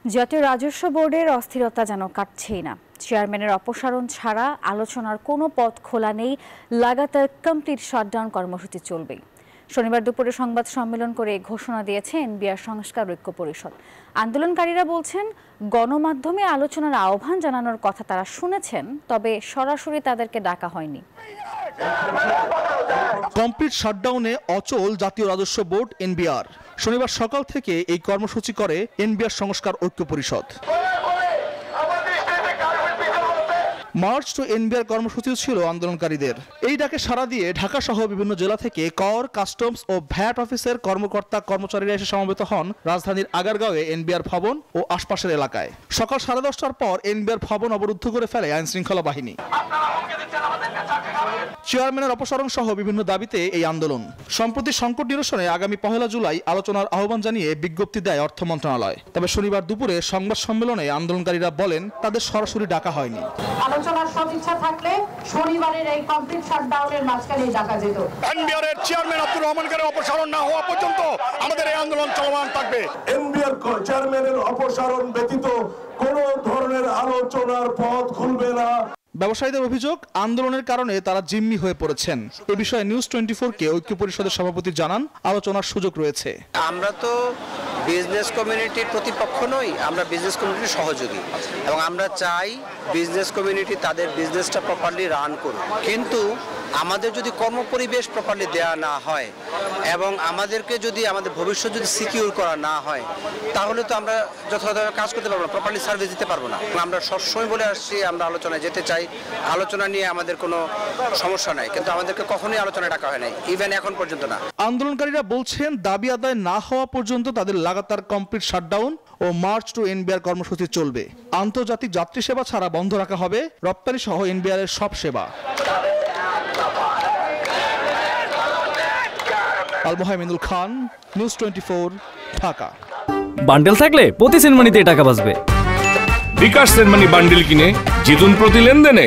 জাতীয় রাজস্ব বোর্ডের অস্থিরতা যেন কাটছেই না। চেয়ারম্যানের অপসারণ ছাড়া আলোচনার কোনো পথ খোলা নেই। লাগাতার কমপ্লিট শাটডাউন কর্মসূচি চলবেই। শনিবার দুপুরে সংবাদ সম্মেলন করে ঘোষণা দিয়েছে এনবিআর সংস্কার ঐক্য পরিষদ। আন্দোলনকারীরা বলছেন, গণমাধ্যমে আলোচনার আহ্বান জানানোর কথা তারা শুনেছেন, তবে সরাসরি তাদেরকে ডাকা হয়নি। কমপ্লিট শাটডাউনে অচল জাতীয় রাজস্ব বোর্ড এনবিআর। শনিবার সকাল থেকে এই কর্মসূচি করে এনবিআর সংস্কার ঐক্য পরিষদ। মার্চ টু এনবিআর কর্মসূচি ছিল আন্দোলনকারীদের। এই ডাকে সাড়া দিয়ে ঢাকা সহ বিভিন্ন জেলা থেকে কর, কাস্টমস ও ভ্যাট অফিসের কর্মকর্তা কর্মচারীরা এসে সমবেত হন রাজধানীর আগারগাঁওয়ে এনবিআর ভবন ও আশপাশের এলাকায়। সকাল 10:30টার পর এনবিআর ভবন অবরুদ্ধ করে ফেলে আইনশৃঙ্খলা বাহিনী। চেয়ারম্যানের অপসারণ সহ বিভিন্ন দাবিতে এই আন্দোলন। সম্প্রতি সংকট নিরসনে আগামী 1 জুলাই আলোচনার আহ্বান জানিয়ে বিজ্ঞপ্তি দেয় অর্থ মন্ত্রণালয়। তবে শনিবার দুপুরে সংবাদ সম্মেলনে আন্দোলনকারীরা বলেন, তাদের সরাসরি ডাকা হয়নি। আলোচনার সদিচ্ছা থাকলে শনিবারের এই কমপ্লিট শাটডাউনের মাঝখানে ডাকা যেত। এনবিআরের চেয়ারম্যান আব্দুর রহমানের অপসারণ না হওয়া পর্যন্ত আমাদের এই আন্দোলন চলমান থাকবে। এনবিআর চেয়ারম্যানের অপসারণ ব্যতীত কোনো ধরনের আলোচনার পথ খুলবে না। ব্যবসায়ীদের অভিযোগ, আন্দোলনের কারণে তারা জিম্মি হয়ে পড়েছেন। এ বিষয়ে নিউজ 24-কে ঐক্য পরিষদের সভাপতি জানান, আলোচনার সুযোগ রয়েছে। আমরা তো বিজনেস কমিউনিটির প্রতিপক্ষ নই, আমরা বিজনেস কমিউনিটির সহযোগী এবং আমরা চাই বিজনেস কমিউনিটি তাদের বিজনেসটা প্রপারলি রান করুক। কিন্তু আমাদের যদি কর্মপরিবেশ প্রপারলি দেয়া না হয় এবং আমাদেরকে যদি আমাদের ভবিষ্যৎ যদি সিকিউর করা না হয়, তাহলে তো আমরা যথাযথভাবে কাজ করতে পারবো না, প্রপারলি সার্ভিস দিতে পারবো না। আমরা সবসময় বলে আসছি আমরা আলোচনায় যেতে চাই, আলোচনা নিয়ে আমাদের কোনো সমস্যা নাই, কিন্তু আমাদেরকে কখনোই আলোচনায় ডাকা হয় নাই, ইভেন এখন পর্যন্ত না। আন্দোলনকারীরা বলছেন, দাবি আদায় না হওয়া পর্যন্ত তাদের লাগাতার কমপ্লিট শাটডাউন ও মার্চ টু এনবিআর কর্মসূচি চলবে। আন্তর্জাতিক যাত্রী সেবা ছাড়া বন্ধ রাখা হবে রপ্তানি সহ এনবিআর এর সব সেবা। আল-মোহাইমিনুল খান, নিউজ 24, ঢাকা। বান্ডেল থাকলে প্রতি সেনমানিতে টাকা বাঁচবে। বিকাশ সেনমানি বান্ডেল কিনে জিতুন প্রতি লেনদেনে।